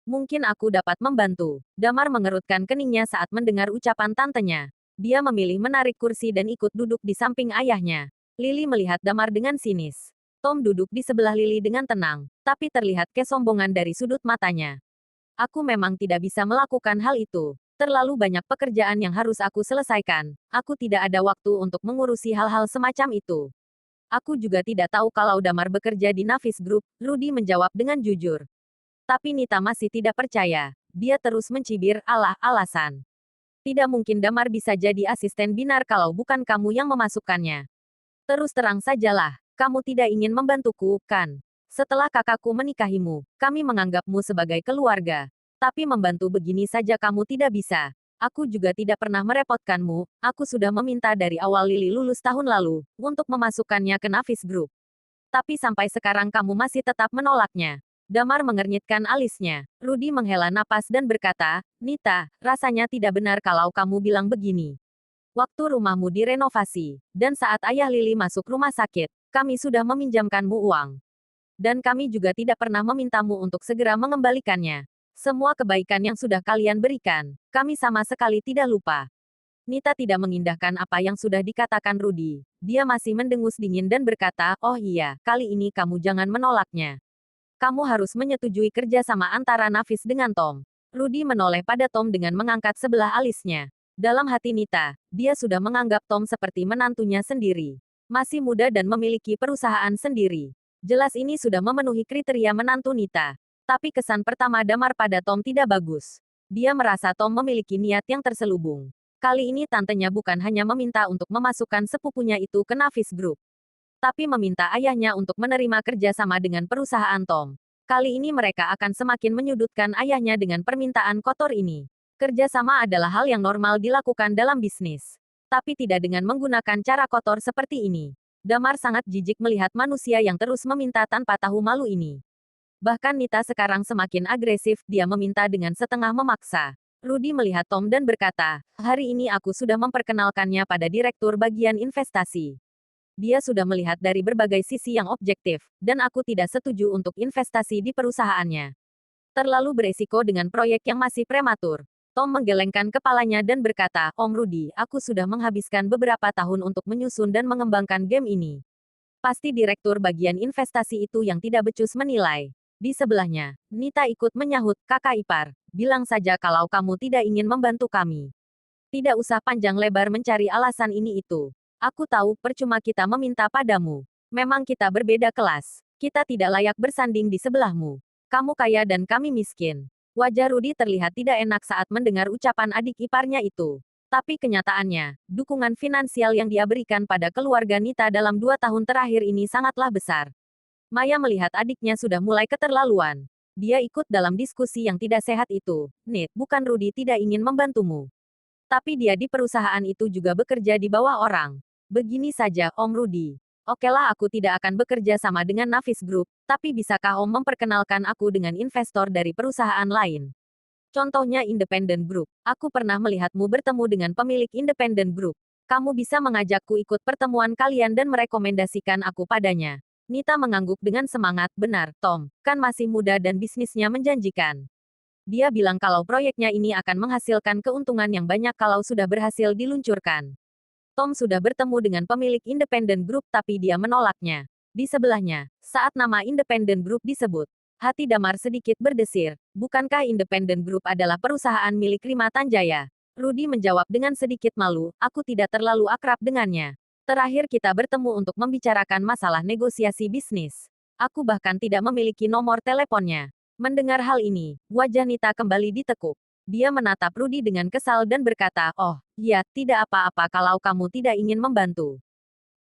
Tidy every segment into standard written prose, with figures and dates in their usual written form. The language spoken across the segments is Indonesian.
Mungkin aku dapat membantu. Damar mengerutkan keningnya saat mendengar ucapan tantenya. Dia memilih menarik kursi dan ikut duduk di samping ayahnya. Lily melihat Damar dengan sinis. Tom duduk di sebelah Lily dengan tenang, tapi terlihat kesombongan dari sudut matanya. Aku memang tidak bisa melakukan hal itu. Terlalu banyak pekerjaan yang harus aku selesaikan. Aku tidak ada waktu untuk mengurusi hal-hal semacam itu. Aku juga tidak tahu kalau Damar bekerja di Navis Group, Rudy menjawab dengan jujur. Tapi Nita masih tidak percaya. Dia terus mencibir, alasan. Tidak mungkin Damar bisa jadi asisten Binar kalau bukan kamu yang memasukkannya. Terus terang sajalah, kamu tidak ingin membantuku, kan? Setelah kakakku menikahimu, kami menganggapmu sebagai keluarga. Tapi membantu begini saja kamu tidak bisa. Aku juga tidak pernah merepotkanmu, aku sudah meminta dari awal Lily lulus tahun lalu, untuk memasukkannya ke Navis Group. Tapi sampai sekarang kamu masih tetap menolaknya. Damar mengernyitkan alisnya. Rudy menghela napas dan berkata, Nita, rasanya tidak benar kalau kamu bilang begini. Waktu rumahmu direnovasi, dan saat ayah Lily masuk rumah sakit, kami sudah meminjamkanmu uang. Dan kami juga tidak pernah memintamu untuk segera mengembalikannya. Semua kebaikan yang sudah kalian berikan, kami sama sekali tidak lupa. Nita tidak mengindahkan apa yang sudah dikatakan Rudy. Dia masih mendengus dingin dan berkata, oh iya, kali ini kamu jangan menolaknya. Kamu harus menyetujui kerjasama antara Navis dengan Tom. Rudy menoleh pada Tom dengan mengangkat sebelah alisnya. Dalam hati Nita, dia sudah menganggap Tom seperti menantunya sendiri. Masih muda dan memiliki perusahaan sendiri. Jelas ini sudah memenuhi kriteria menantu Nita. Tapi kesan pertama Damar pada Tom tidak bagus. Dia merasa Tom memiliki niat yang terselubung. Kali ini tantenya bukan hanya meminta untuk memasukkan sepupunya itu ke Navis Group, tapi meminta ayahnya untuk menerima kerja sama dengan perusahaan Tom. Kali ini mereka akan semakin menyudutkan ayahnya dengan permintaan kotor ini. Kerja sama adalah hal yang normal dilakukan dalam bisnis. Tapi tidak dengan menggunakan cara kotor seperti ini. Damar sangat jijik melihat manusia yang terus meminta tanpa tahu malu ini. Bahkan Nita sekarang semakin agresif, dia meminta dengan setengah memaksa. Rudy melihat Tom dan berkata, hari ini aku sudah memperkenalkannya pada direktur bagian investasi. Dia sudah melihat dari berbagai sisi yang objektif, dan aku tidak setuju untuk investasi di perusahaannya. Terlalu beresiko dengan proyek yang masih prematur. Tom menggelengkan kepalanya dan berkata, Om Rudy, aku sudah menghabiskan beberapa tahun untuk menyusun dan mengembangkan game ini. Pasti direktur bagian investasi itu yang tidak becus menilai. Di sebelahnya, Nita ikut menyahut, kakak ipar. Bilang saja kalau kamu tidak ingin membantu kami. Tidak usah panjang lebar mencari alasan ini itu. Aku tahu percuma kita meminta padamu. Memang kita berbeda kelas. Kita tidak layak bersanding di sebelahmu. Kamu kaya dan kami miskin. Wajah Rudy terlihat tidak enak saat mendengar ucapan adik iparnya itu. Tapi kenyataannya, dukungan finansial yang dia berikan pada keluarga Nita dalam 2 tahun terakhir ini sangatlah besar. Maya melihat adiknya sudah mulai keterlaluan. Dia ikut dalam diskusi yang tidak sehat itu. Nit, bukan Rudy tidak ingin membantumu. Tapi dia di perusahaan itu juga bekerja di bawah orang. Begini saja, Om Rudy. Okelah aku tidak akan bekerja sama dengan Navis Group, tapi bisakah Om memperkenalkan aku dengan investor dari perusahaan lain? Contohnya Independent Group. Aku pernah melihatmu bertemu dengan pemilik Independent Group. Kamu bisa mengajakku ikut pertemuan kalian dan merekomendasikan aku padanya. Nita mengangguk dengan semangat, benar, Tom, kan masih muda dan bisnisnya menjanjikan. Dia bilang kalau proyeknya ini akan menghasilkan keuntungan yang banyak kalau sudah berhasil diluncurkan. Tom sudah bertemu dengan pemilik Independent Group tapi dia menolaknya. Di sebelahnya, saat nama Independent Group disebut, hati Damar sedikit berdesir. Bukankah Independent Group adalah perusahaan milik Rima Tanjaya? Rudy menjawab dengan sedikit malu, aku tidak terlalu akrab dengannya. Terakhir kita bertemu untuk membicarakan masalah negosiasi bisnis. Aku bahkan tidak memiliki nomor teleponnya. Mendengar hal ini, wajah Nita kembali ditekuk. Dia menatap Rudy dengan kesal dan berkata, oh, ya, tidak apa-apa kalau kamu tidak ingin membantu.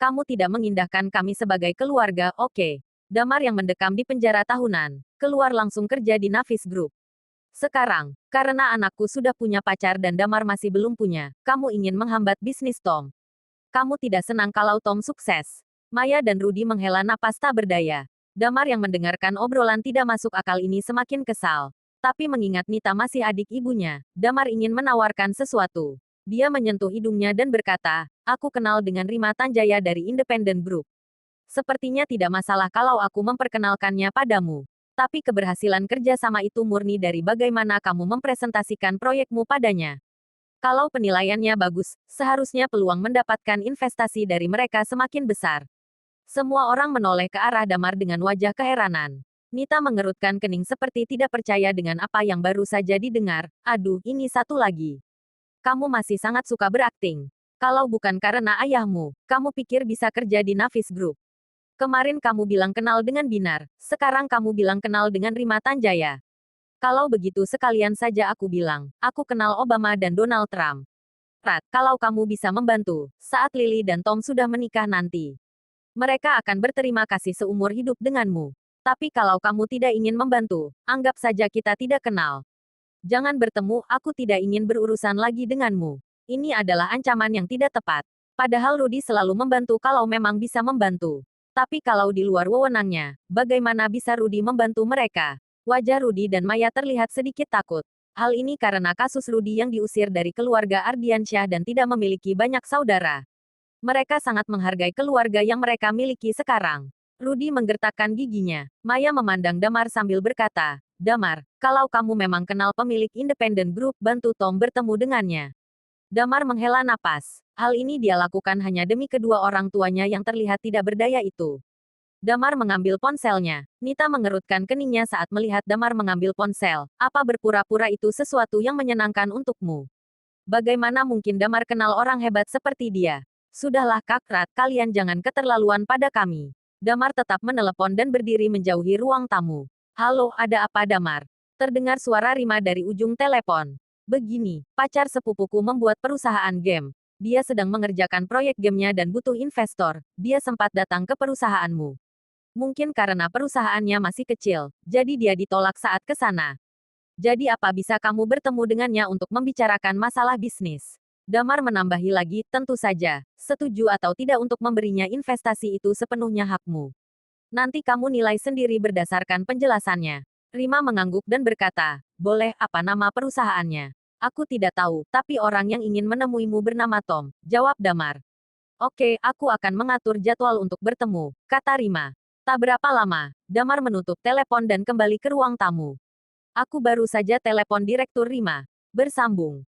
Kamu tidak mengindahkan kami sebagai keluarga, oke. Damar yang mendekam di penjara tahunan, keluar langsung kerja di Navis Group. Sekarang, karena anakku sudah punya pacar dan Damar masih belum punya, kamu ingin menghambat bisnis Tom. Kamu tidak senang kalau Tom sukses. Maya dan Rudy menghela napas tak berdaya. Damar yang mendengarkan obrolan tidak masuk akal ini semakin kesal. Tapi mengingat Nita masih adik ibunya, Damar ingin menawarkan sesuatu. Dia menyentuh hidungnya dan berkata, aku kenal dengan Rima Tanjaya dari Independent Group. Sepertinya tidak masalah kalau aku memperkenalkannya padamu. Tapi keberhasilan kerjasama itu murni dari bagaimana kamu mempresentasikan proyekmu padanya. Kalau penilaiannya bagus, seharusnya peluang mendapatkan investasi dari mereka semakin besar. Semua orang menoleh ke arah Damar dengan wajah keheranan. Nita mengerutkan kening seperti tidak percaya dengan apa yang baru saja didengar. Aduh, ini satu lagi. Kamu masih sangat suka berakting. Kalau bukan karena ayahmu, kamu pikir bisa kerja di Navis Group. Kemarin kamu bilang kenal dengan Binar, sekarang kamu bilang kenal dengan Rima Tanjaya. Kalau begitu sekalian saja aku bilang, aku kenal Obama dan Donald Trump. Rat, kalau kamu bisa membantu, saat Lily dan Tom sudah menikah nanti. Mereka akan berterima kasih seumur hidup denganmu. Tapi kalau kamu tidak ingin membantu, anggap saja kita tidak kenal. Jangan bertemu, aku tidak ingin berurusan lagi denganmu. Ini adalah ancaman yang tidak tepat. Padahal Rudy selalu membantu kalau memang bisa membantu. Tapi kalau di luar wewenangnya, bagaimana bisa Rudy membantu mereka? Wajah Rudy dan Maya terlihat sedikit takut. Hal ini karena kasus Rudy yang diusir dari keluarga Ardiansyah dan tidak memiliki banyak saudara. Mereka sangat menghargai keluarga yang mereka miliki sekarang. Rudy menggertakkan giginya. Maya memandang Damar sambil berkata, Damar, kalau kamu memang kenal pemilik Independent Group, bantu Tom bertemu dengannya. Damar menghela napas. Hal ini dia lakukan hanya demi kedua orang tuanya yang terlihat tidak berdaya itu. Damar mengambil ponselnya. Nita mengerutkan keningnya saat melihat Damar mengambil ponsel. Apa berpura-pura itu sesuatu yang menyenangkan untukmu? Bagaimana mungkin Damar kenal orang hebat seperti dia? Sudahlah Kak Rat, kalian jangan keterlaluan pada kami. Damar tetap menelepon dan berdiri menjauhi ruang tamu. Halo, ada apa Damar? Terdengar suara Rima dari ujung telepon. Begini, pacar sepupuku membuat perusahaan game. Dia sedang mengerjakan proyek gamenya dan butuh investor. Dia sempat datang ke perusahaanmu. Mungkin karena perusahaannya masih kecil, jadi dia ditolak saat ke sana. Jadi apa bisa kamu bertemu dengannya untuk membicarakan masalah bisnis? Damar menambahi lagi, tentu saja, setuju atau tidak untuk memberinya investasi itu sepenuhnya hakmu. Nanti kamu nilai sendiri berdasarkan penjelasannya. Rima mengangguk dan berkata, boleh, apa nama perusahaannya? Aku tidak tahu, tapi orang yang ingin menemuimu bernama Tom, jawab Damar. Oke, aku akan mengatur jadwal untuk bertemu, kata Rima. Tak berapa lama, Damar menutup telepon dan kembali ke ruang tamu. Aku baru saja telepon Direktur Rima. Bersambung.